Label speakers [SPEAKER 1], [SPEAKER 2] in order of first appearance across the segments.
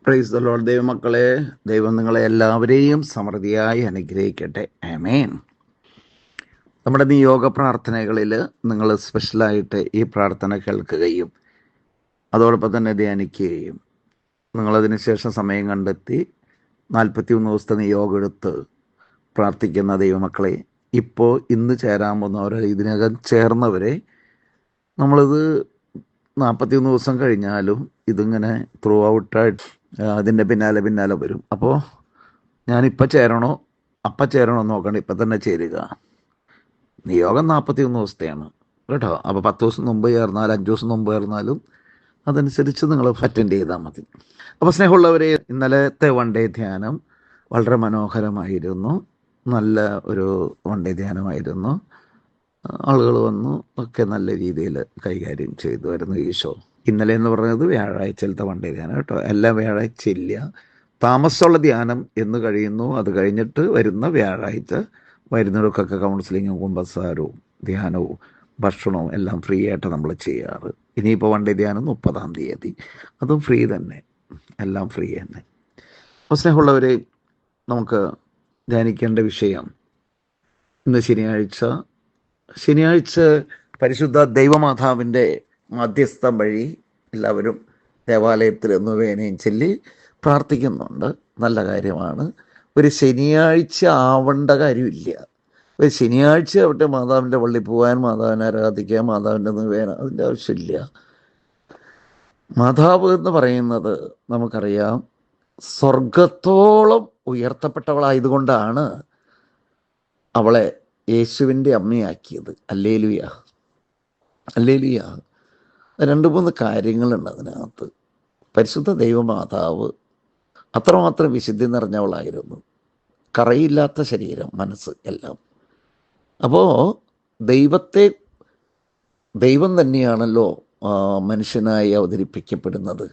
[SPEAKER 1] Praise the Lord. ദൈവമക്കളെ, ദൈവം നിങ്ങളെ എല്ലാവരെയും സമൃദ്ധിയായി അനുഗ്രഹിക്കട്ടെ. ആമേൻ. നമ്മുടെ നിയോഗ പ്രാർത്ഥനകളിൽ നിങ്ങൾ സ്പെഷ്യലായിട്ട് ഈ പ്രാർത്ഥന കേൾക്കുകയും അതോടൊപ്പം തന്നെ ധ്യാനിക്കുകയും നിങ്ങളതിന് ശേഷം സമയം കണ്ടെത്തി 41 ദിവസത്തെ നിയോഗം എടുത്ത് പ്രാർത്ഥിക്കുന്ന ദൈവമക്കളെ, ഇപ്പോൾ ഇന്ന് ചേരാമെന്നവരെ, ഇതിനകം ചേർന്നവരെ, നമ്മളിത് 41 ദിവസം കഴിഞ്ഞാലും ഇതിങ്ങനെ ത്രൂ ഔട്ടായിട്ട് അതിൻ്റെ പിന്നാലെ വരും. അപ്പോൾ ഞാനിപ്പോൾ ചേരണോ അപ്പം ചേരണോ നോക്കണ്ട, ഇപ്പം തന്നെ ചേരുക. നിയോഗം 41 ദിവസത്തെയാണ് കേട്ടോ. അപ്പോൾ 10 ദിവസം മുമ്പ് ചേർന്നാൽ 5 ദിവസം മുമ്പ് ചേർന്നാലും അതനുസരിച്ച് നിങ്ങൾ അറ്റൻഡ് ചെയ്താൽ മതി. അപ്പോൾ സ്നേഹമുള്ളവരെ, ഇന്നലത്തെ വൺ ഡേ ധ്യാനം വളരെ മനോഹരമായിരുന്നു. നല്ല ഒരു വൺ ഡേ ധ്യാനമായിരുന്നു. ആളുകൾ വന്നു, ഒക്കെ നല്ല രീതിയിൽ കൈകാര്യം ചെയ്തു വരുന്നു ഈശോ. ഇന്നലെ എന്ന് പറയുന്നത് വ്യാഴാഴ്ചയിലത്തെ വൺ ഡേ ധ്യാനം കേട്ടോ. എല്ലാ വ്യാഴാഴ്ച ഇല്ല, താമസമുള്ള ധ്യാനം എന്ന് കഴിയുന്നു. അത് കഴിഞ്ഞിട്ട് വരുന്ന വ്യാഴാഴ്ച വരുന്നവർക്കൊക്കെ കൗൺസിലിങ്ങും കുമ്പസാരവും ധ്യാനവും ഭക്ഷണവും എല്ലാം ഫ്രീ ആയിട്ട് നമ്മൾ ചെയ്യാറ്. ഇനിയിപ്പോൾ വൺ ഡേ ധ്യാനം 30-ാം തീയതി, അതും ഫ്രീ തന്നെ, എല്ലാം ഫ്രീ തന്നെ. അപ്പോൾ സ്നേഹമുള്ളവരെ, നമുക്ക് ധ്യാനിക്കേണ്ട വിഷയം ഇന്ന് ശനിയാഴ്ച പരിശുദ്ധ ദൈവമാതാവിൻ്റെ മധ്യസ്ഥം വഴി എല്ലാവരും ദേവാലയത്തിൽ വേനയും ചൊല്ലി പ്രാർത്ഥിക്കുന്നുണ്ട്. നല്ല കാര്യമാണ്. ഒരു ശനിയാഴ്ച ആവേണ്ട കാര്യമില്ല. ഒരു ശനിയാഴ്ച ആവട്ടെ മാതാവിൻ്റെ പള്ളി പോകാൻ, മാതാവിനെ ആരാധിക്കാൻ, മാതാവിൻ്റെ വേന, അതിൻ്റെ ആവശ്യമില്ല. മാതാവ് എന്ന് പറയുന്നത് നമുക്കറിയാം, സ്വർഗത്തോളം ഉയർത്തപ്പെട്ടവളായതുകൊണ്ടാണ് അവളെ യേശുവിൻ്റെ അമ്മയാക്കിയത്. Hallelujah, hallelujah. 2-3 കാര്യങ്ങളുണ്ട് അതിനകത്ത്. പരിശുദ്ധ ദൈവമാതാവ് അത്രമാത്രം വിശുദ്ധി നിറഞ്ഞവളായിരുന്നു. കറയില്ലാത്ത ശരീരം, മനസ്സ് എല്ലാം. അപ്പോൾ ദൈവം തന്നെയാണല്ലോ മനുഷ്യനായി അവതരിപ്പിക്കപ്പെടുന്നത്,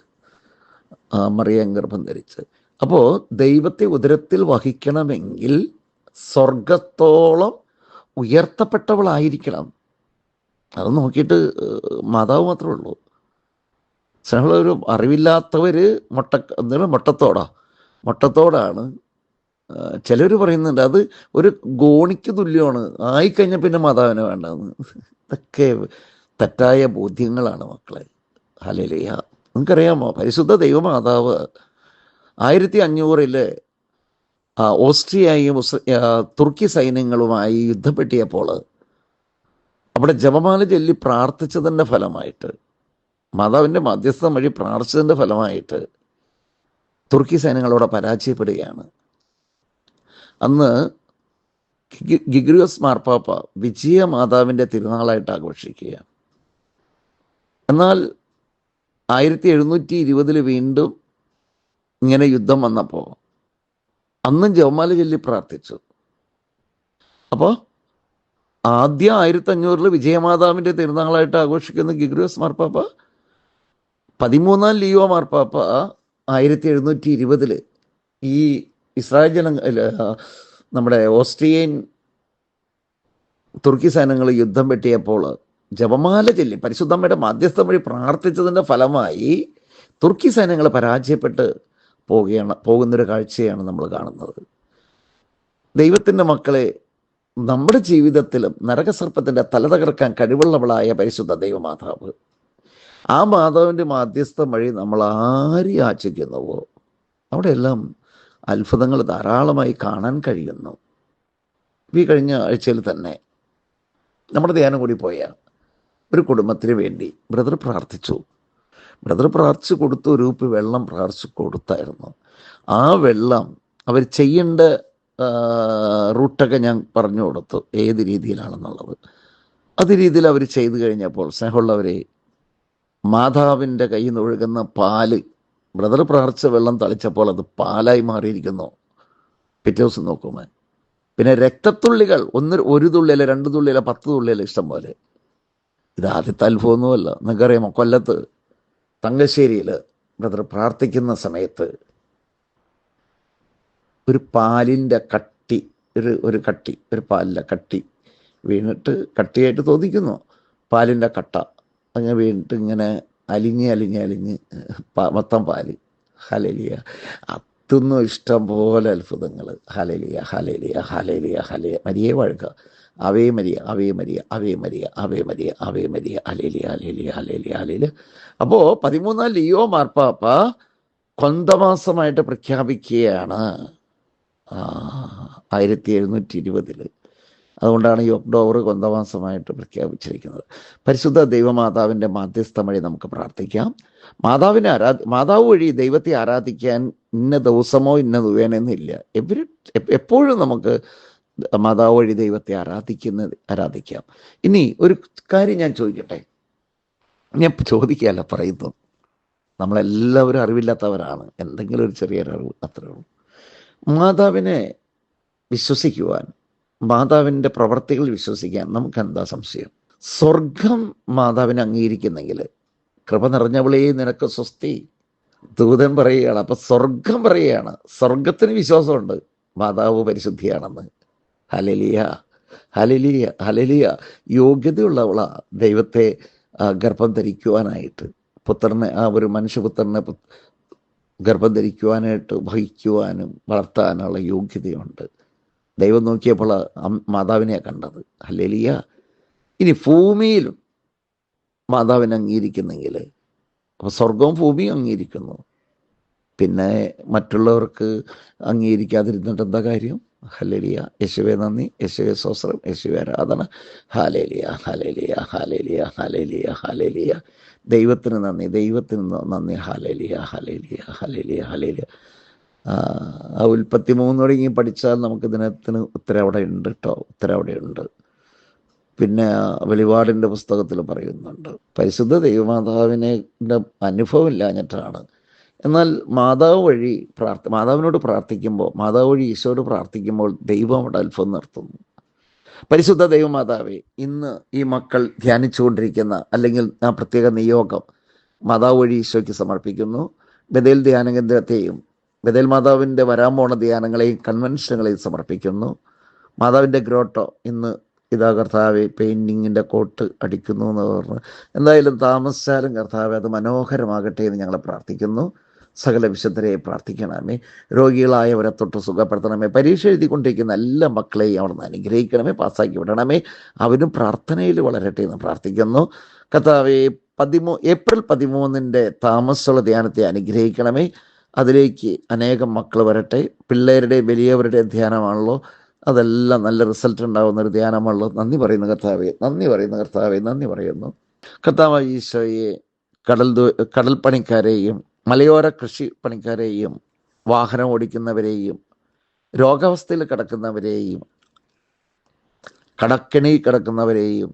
[SPEAKER 1] മറിയം ഗർഭം ധരിച്ച്. അപ്പോൾ ദൈവത്തെ ഉദരത്തിൽ വഹിക്കണമെങ്കിൽ സ്വർഗത്തോളം ഉയർത്തപ്പെട്ടവളായിരിക്കണം. അത് നോക്കിയിട്ട് മാതാവ് മാത്രമേ ഉള്ളൂ. ഒരു അറിവില്ലാത്തവർ മുട്ടത്തോടാണ്. ചിലർ പറയുന്നുണ്ട് അത് ഒരു ഗോണിക്ക് തുല്യമാണ്, ആയിക്കഴിഞ്ഞാൽ പിന്നെ മാതാവിനെ വേണ്ടെന്ന്. ഇതൊക്കെ തെറ്റായ ബോധ്യങ്ങളാണ് മക്കളെ. ഹല്ലേലൂയ. നിങ്ങൾക്കറിയാമോ, പരിശുദ്ധ ദൈവമാതാവ് 1500 ഓസ്ട്രിയയും തുർക്കി സൈന്യങ്ങളുമായി യുദ്ധപ്പെട്ടിയപ്പോൾ അവിടെ ജപമാല ചൊല്ലി പ്രാർത്ഥിച്ചതിൻ്റെ ഫലമായിട്ട്, മാതാവിൻ്റെ മധ്യസ്ഥം വഴി പ്രാർത്ഥിച്ചതിൻ്റെ ഫലമായിട്ട് തുർക്കി സൈന്യങ്ങളോടെ പരാജയപ്പെടുകയാണ്. അന്ന് ഗിഗ്രിയോസ് മാർപ്പാപ്പ വിജയ മാതാവിൻ്റെ തിരുനാളായിട്ട് ആഘോഷിക്കുക. എന്നാൽ 1720 വീണ്ടും ഇങ്ങനെ യുദ്ധം വന്നപ്പോൾ അന്നും ജപമാല ചൊല്ലി പ്രാർത്ഥിച്ചു. അപ്പോൾ ആദ്യം 1500 വിജയമാതാവിൻ്റെ തിരുനാളായിട്ട് ആഘോഷിക്കുന്ന ഗിഗ്രിയോസ് മാർപ്പാപ്പ, 13-ാം ലിയോ മാർപ്പാപ്പ 1720 ഈ ഇസ്രായേൽ നമ്മുടെ ഓസ്ട്രിയൻ തുർക്കി സൈന്യങ്ങൾ യുദ്ധം വെട്ടിയപ്പോൾ ജപമാല ചൊല്ലി പരിശുദ്ധമ്മയുടെ മധ്യസ്ഥം വഴി പ്രാർത്ഥിച്ചതിൻ്റെ ഫലമായി തുർക്കി സൈന്യങ്ങൾ പരാജയപ്പെട്ട് പോകുന്നൊരു കാഴ്ചയാണ് നമ്മൾ കാണുന്നത്. ദൈവത്തിൻ്റെ മക്കളെ, നമ്മുടെ ജീവിതത്തിലും നരകസർപ്പത്തിൻ്റെ തല തകർക്കാൻ കഴിവുള്ളവളായ പരിശുദ്ധ ദൈവമാതാവ്, ആ മാതാവിൻ്റെ മാധ്യസ്ഥം വഴി നമ്മൾ ആര് യാചിക്കുന്നുവോ അവിടെയെല്ലാം അത്ഭുതങ്ങൾ ധാരാളമായി കാണാൻ കഴിയുന്നു. ഈ കഴിഞ്ഞ ആഴ്ചയിൽ തന്നെ നമ്മുടെ ധ്യാനം കൂടി പോയ ഒരു കുടുംബത്തിന് വേണ്ടി ബ്രദർ പ്രാർത്ഥിച്ചു കൊടുത്തു. ഒരു കുപ്പി വെള്ളം പ്രാർത്ഥിച്ചു കൊടുത്തായിരുന്നു. ആ വെള്ളം അവർ ചെയ്യേണ്ട റൂട്ടൊക്കെ ഞാൻ പറഞ്ഞു കൊടുത്തു, ഏത് രീതിയിലാണെന്നുള്ളത്. അത് രീതിയിൽ അവർ ചെയ്തു കഴിഞ്ഞപ്പോൾ സ്നേഹമുള്ളവരെ, മാതാവിൻ്റെ കയ്യിൽ നിന്ന് ഒഴുകുന്ന പാല്, ബ്രദർ പ്രാർത്ഥിച്ച വെള്ളം തളിച്ചപ്പോൾ അത് പാലായി മാറിയിരിക്കുന്നു. പിറ്റേ ദിവസം നോക്കുമ്പോൾ പിന്നെ രക്തത്തുള്ളികൾ, ഒരു തുള്ളിയല്ല, 2 തുള്ളിയല്ല, 10 തുള്ളിയല്ല, ഇഷ്ടം പോലെ. ഇത് ആദ്യത്തെ അത്ഭുതമൊന്നുമല്ല. നിങ്ങൾക്കറിയാമോ, കൊല്ലത്ത് തങ്കശ്ശേരിയിൽ ബ്രദർ പ്രാർത്ഥിക്കുന്ന സമയത്ത് ഒരു പാലിൻ്റെ കട്ടി, ഒരു പാലിൻ്റെ കട്ടി വീണിട്ട് കട്ടിയായിട്ട് തോന്നിക്കുന്നു. പാലിൻ്റെ കട്ട അങ്ങനെ വീണിട്ട് ഇങ്ങനെ അലിഞ്ഞ് മൊത്തം പാല് ഹല്ലേലൂയ. അത്തുന്നു ഇഷ്ടം പോലെ അത്ഭുതങ്ങൾ. Hallelujah, hallelujah, hallelujah, hallelujah. മരിയേ വാഴ്ക. Ave Maria, Ave Maria, Ave Maria, Ave Maria, Ave Maria. Hallelujah, hallelujah, hallelujah, hallelujah. അപ്പോൾ 13 ലിയോ മാർപ്പാപ്പ കൊന്തമാസമായിട്ട് പ്രഖ്യാപിക്കുകയാണ് 1720. അതുകൊണ്ടാണ് ഈ ഒക്ടോബർ കൊന്തമാസമായിട്ട് പ്രഖ്യാപിച്ചിരിക്കുന്നത്. പരിശുദ്ധ ദൈവമാതാവിൻ്റെ മാധ്യസ്ഥം വഴി നമുക്ക് പ്രാർത്ഥിക്കാം. മാതാവ് വഴി ദൈവത്തെ ആരാധിക്കാൻ ഇന്ന ദിവസമോ ഇന്ന ദിവസമെന്നില്ല. എപ്പോഴും നമുക്ക് മാതാവ് വഴി ദൈവത്തെ ആരാധിക്കാം. ഇനി ഒരു കാര്യം ഞാൻ ചോദിക്കട്ടെ, ഞാൻ ചോദിക്കുകയല്ല പറയുന്നു. നമ്മളെല്ലാവരും അറിവില്ലാത്തവരാണ്, എന്തെങ്കിലും ഒരു ചെറിയൊരു അറിവ്, അത്രേ ഉള്ളൂ. മാതാവിനെ വിശ്വസിക്കുവാൻ, മാതാവിൻ്റെ പ്രവർത്തികൾ വിശ്വസിക്കാൻ നമുക്ക് എന്താ സംശയം? സ്വർഗം മാതാവിനെ അംഗീകരിക്കുന്നെങ്കിൽ, കൃപ നിറഞ്ഞവളേ നിനക്ക് സ്വസ്തി, ദൂതൻ പറയുകയാണ്. അപ്പം സ്വർഗം പറയുകയാണ്, സ്വർഗത്തിന് വിശ്വാസമുണ്ട് മാതാവ് പരിശുദ്ധിയാണെന്ന്. Hallelujah, hallelujah, hallelujah. യോഗ്യതയുള്ളവളാ ദൈവത്തെ ഗർഭം ധരിക്കുവാനായിട്ട്, പുത്രനെ, ഒരു മനുഷ്യപുത്രനെ ഗർഭം ധരിക്കുവാനായിട്ട്, വഹിക്കുവാനും വളർത്താനുള്ള യോഗ്യതയുണ്ട്. ദൈവം നോക്കിയപ്പോൾ മാതാവിനെയാണ് കണ്ടത്. ഹല്ലേലൂയ. ഇനി ഭൂമിയിലും മാതാവിനെ അംഗീകരിക്കുന്നെങ്കിൽ, അപ്പോൾ സ്വർഗവും ഭൂമിയും അംഗീകരിക്കുന്നു, പിന്നെ മറ്റുള്ളവർക്ക് അംഗീകരിക്കാതിരുന്നിട്ട് എന്താ കാര്യം? ഹല്ലേലൂയ. യേശുവേ നന്ദി, യേശുവേ സ്തോത്രം, യേശുവേ ആരാധന. Hallelujah, hallelujah, hallelujah, hallelujah, hallelujah. ദൈവത്തിന് നന്ദി, ദൈവത്തിന് നന്ദി. Hallelujah, hallelujah, hallelujah, hallelujah. ഉൽപ്പത്തി 3 തുടങ്ങി പഠിച്ചാൽ നമുക്ക് ദിനത്തിന് ഉത്തരം അവിടെ ഉണ്ട് കേട്ടോ, ഉത്തരം അവിടെ ഉണ്ട്. പിന്നെ വെളിപാടിൻ്റെ പുസ്തകത്തിൽ പറയുന്നുണ്ട്. പരിശുദ്ധ ദൈവമാതാവിനെ അനുഭവം ഇല്ലാഞ്ഞിട്ടാണ്. എന്നാൽ മാതാവ് വഴി മാതാവിനോട് പ്രാർത്ഥിക്കുമ്പോൾ, മാതാവ് വഴി ഈശോയോട് പ്രാർത്ഥിക്കുമ്പോൾ ദൈവം അവിടെ അത്ഭുതം നടത്തുന്നു. പരിശുദ്ധ ദൈവമാതാവേ, ഇന്ന് ഈ മക്കൾ ധ്യാനിച്ചുകൊണ്ടിരിക്കുന്ന അല്ലെങ്കിൽ ആ പ്രത്യേക നിയോഗം മാതാവ് വഴി ഈശോയ്ക്ക് സമർപ്പിക്കുന്നു. ബഥേൽ ധ്യാന കേന്ദ്രത്തെയും ബഥേൽ മാതാവിൻ്റെ വരാൻ പോണ ധ്യാനങ്ങളെയും കൺവെൻഷനുകളെയും സമർപ്പിക്കുന്നു. മാതാവിൻ്റെ ഗ്രോട്ടോ ഇന്ന് ഇതാ കർത്താവെ പെയിൻറ്റിങ്ങിൻ്റെ കോട്ട് അടിക്കുന്നു എന്ന് പറഞ്ഞു. എന്തായാലും താമസിച്ചാലും കർത്താവെ അത് മനോഹരമാകട്ടെ എന്ന് ഞങ്ങൾ പ്രാർത്ഥിക്കുന്നു. സകല വിശുദ്ധരെ പ്രാർത്ഥിക്കണമേ. രോഗികളായവരെ തൊട്ട് സുഖപ്പെടുത്തണമേ. പരീക്ഷ എഴുതിക്കൊണ്ടിരിക്കുന്ന എല്ലാ മക്കളെയും അവിടുന്ന് അനുഗ്രഹിക്കണമേ, പാസ്സാക്കി വിടണമേ. അവരും പ്രാർത്ഥനയിൽ വളരട്ടെ എന്ന് പ്രാർത്ഥിക്കുന്നു. കർത്താവെ ഏപ്രിൽ 13 താമസമുള്ള ധ്യാനത്തെ അനുഗ്രഹിക്കണമേ. അതിലേക്ക് അനേകം മക്കൾ വരട്ടെ. പിള്ളേരുടെ വലിയവരുടെ ധ്യാനമാണല്ലോ, അതെല്ലാം നല്ല റിസൾട്ട് ഉണ്ടാകുന്നൊരു ധ്യാനമാണല്ലോ. നന്ദി പറയുന്നു കർത്താവെ, നന്ദി പറയുന്നു കർത്താവെ, നന്ദി പറയുന്നു. കർത്താവായ ഈശോയെ, കടൽ പണിക്കാരെയും മലയോര കൃഷി പണിക്കാരെയും വാഹനം ഓടിക്കുന്നവരെയും രോഗാവസ്ഥയിൽ കിടക്കുന്നവരെയും കടക്കെണി കിടക്കുന്നവരെയും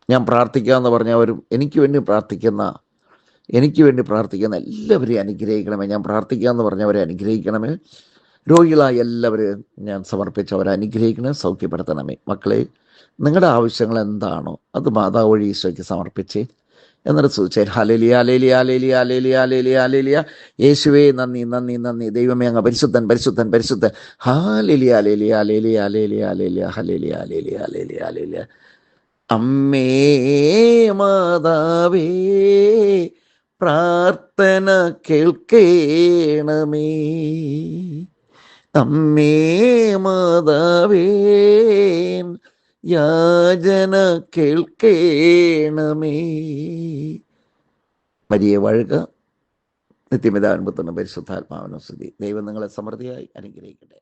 [SPEAKER 1] ഞാൻ പ്രാർത്ഥിക്കാമെന്ന് പറഞ്ഞവരും എനിക്ക് വേണ്ടി പ്രാർത്ഥിക്കുന്ന എല്ലാവരെയും അനുഗ്രഹിക്കണമേ. ഞാൻ പ്രാർത്ഥിക്കാമെന്ന് പറഞ്ഞവരെ അനുഗ്രഹിക്കണമേ. രോഗികളായ എല്ലാവരെയും ഞാൻ സമർപ്പിച്ചവരെ അനുഗ്രഹിക്കണേ, സൗഖ്യപ്പെടുത്തണമേ. മക്കളെ, നിങ്ങളുടെ ആവശ്യങ്ങൾ എന്താണോ അത് മാതാവ് വഴി ഈശോയ്ക്ക് സമർപ്പിച്ചേ. എന്നിട്ട് സൂചിച്ചാൽ hallelujah, hallelujah, hallelujah, hallelujah, hallelujah, hallelujah. യേശുവേ നന്ദി, നന്ദി, നന്ദി. ദൈവമേ അങ്ങ് പരിശുദ്ധൻ, പരിശുദ്ധൻ, പരിശുദ്ധൻ. Hallelujah, hallelujah, hallelujah, hallelujah, hallelujah, hallelujah, hallelujah, hallelujah, hallelujah. അമ്മേ മാതാവേ, പ്രാർത്ഥന കേൾക്കേണമേ. അമ്മേ മാതാവേ, യാചന കേൾക്കേണമേ. മരിയേ വാഴുക. നിത്യപിതാവിനും പുത്രനും പരിശുദ്ധാത്മാവിനും സ്തുതി. ദൈവം നിങ്ങളെ സമൃദ്ധിയായി അനുഗ്രഹിക്കട്ടെ.